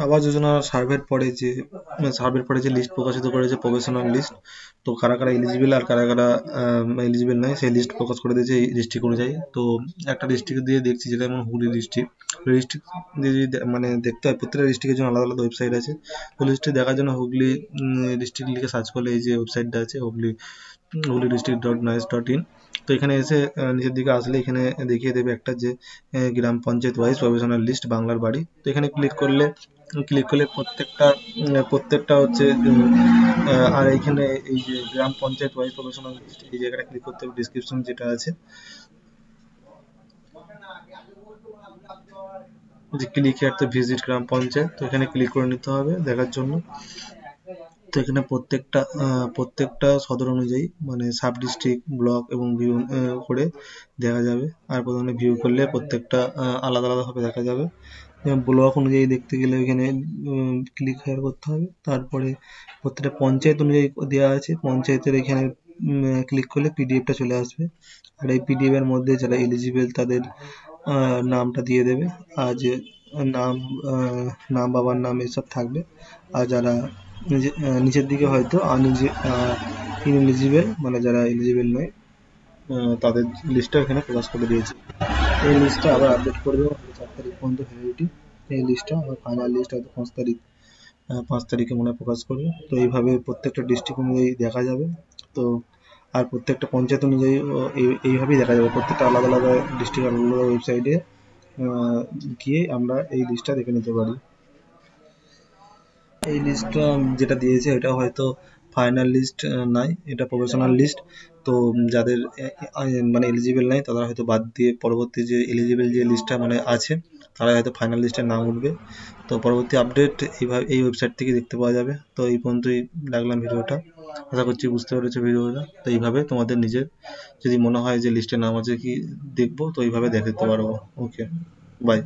আবাস যোজনা সার্ভের পরে যে লিস্ট প্রকাশিত করেছে, প্রফেশনাল লিস্ট, তো কারা কারা এলিজিবল আর কারা কারা এলিজিবল নয় সেই লিস্ট প্রকাশ করে দিয়েছে এই ডিস্ট্রিক্ট অনুযায়ী। তো একটা ডিস্ট্রিক্ট দিয়ে দেখছি, যেটা যেমন হুগলি ডিস্ট্রিক্ট, ডিস্ট্রিক্ট দিয়ে যদি মানে দেখতে হয়, প্রত্যেকটা ডিস্ট্রিক্টের জন্য আলাদা আলাদা ওয়েবসাইট আছে। তো লিস্টটি দেখার জন্য হুগলি ডিস্ট্রিক্ট লিখে সার্চ করলে এই যে ওয়েবসাইটটা আছে, হুগলি district.nice.in। তো এখানে এসে নিচের দিকে আসলে এখানে দেখিয়ে দেবে একটা যে গ্রাম পঞ্চায়েত ওয়াইজ প্রফেশনাল লিস্ট বাংলার বাড়ি। তো এখানে ক্লিক করলে প্রত্যেকটা হচ্ছে আর এইখানে এই যে গ্রাম পঞ্চায়েত ওয়াইজ প্রফেশনাল লিস্ট, এই জায়গাটা ক্লিক করতে হবে, ডিসক্রিপশন যেটা আছে যে ক্লিক হিয়ার টু ভিজিট গ্রাম পঞ্চায়েত, তো এখানে ক্লিক করে নিতে হবে দেখার জন্য। তো এখানে প্রত্যেকটা সদর অনুযায়ী মানে সাব ডিস্ট্রিক্ট, ব্লক এবং ভিউ করে দেখা যাবে। আর প্রথমে ভিউ করলে প্রত্যেকটা আলাদা আলাদাভাবে দেখা যাবে। ব্লক অনুযায়ী দেখতে গেলে এখানে ক্লিক হেয়ার করতে হবে। তারপরে প্রত্যেকটা পঞ্চায়েত অনুযায়ী দেওয়া আছে, পঞ্চায়েতের এখানে ক্লিক করলে পিডিএফটা চলে আসবে। আর এই পিডিএফ এর মধ্যে যারা এলিজিবল তাদের নামটা দিয়ে দেবে, আর যে নাম আহ, নাম বাবার নাম এসব থাকবে। আর যারা নিচের দিকে হয়তো ইনএলিজিবল মানে যারা এলিজিবল নয়, তাদের লিস্টটা এখানে প্রকাশ করে দিয়েছে। এই লিস্টটা আবার আপডেট করে দেবো, 4 তারিখ পর্যন্ত ভ্যালিডিটি। এই লিস্টটা আবার ফাইনাল লিস্ট হয়তো 5 তারিখ, 5 তারিখে মনে হয় প্রকাশ করবে। তো এইভাবে প্রত্যেকটা ডিস্ট্রিক্ট অনুযায়ী দেখা যাবে। তো আর প্রত্যেকটা পঞ্চায়েত অনুযায়ী এইভাবেই দেখা যাবে, প্রত্যেকটা আলাদা আলাদা ডিস্ট্রিক্ট আলাদা আলাদা ওয়েবসাইটে গিয়ে আমরা এই লিস্টটা দেখে নিতে পারি। এই লিস্টটা যেটা দিয়েছে এটা হয়তো ফাইনাল লিস্ট নয়, এটা প্রফেশনাল লিস্ট। তো যাদের মানে এলিজিবল নাই তারা হয়তো বাদ দিয়ে পরবর্তী যে এলিজিবল যে লিস্টটা মানে আছে, তারা হয়তো ফাইনাল লিস্টে নাম উঠবে। তো পরবর্তী আপডেট এইভাবে এই ওয়েবসাইট থেকে দেখতে পাওয়া যাবে। তো এই পর্যন্তই রাখলাম ভিডিওটা, আশা করছি বুঝতে পেরেছো ভিডিওটা। তো এইভাবে তোমাদের নিজের যদি মনে হয় যে লিস্টে নাম আছে কি দেখবো, তো এইভাবে দেখতে পারবো। ওকে, বাই।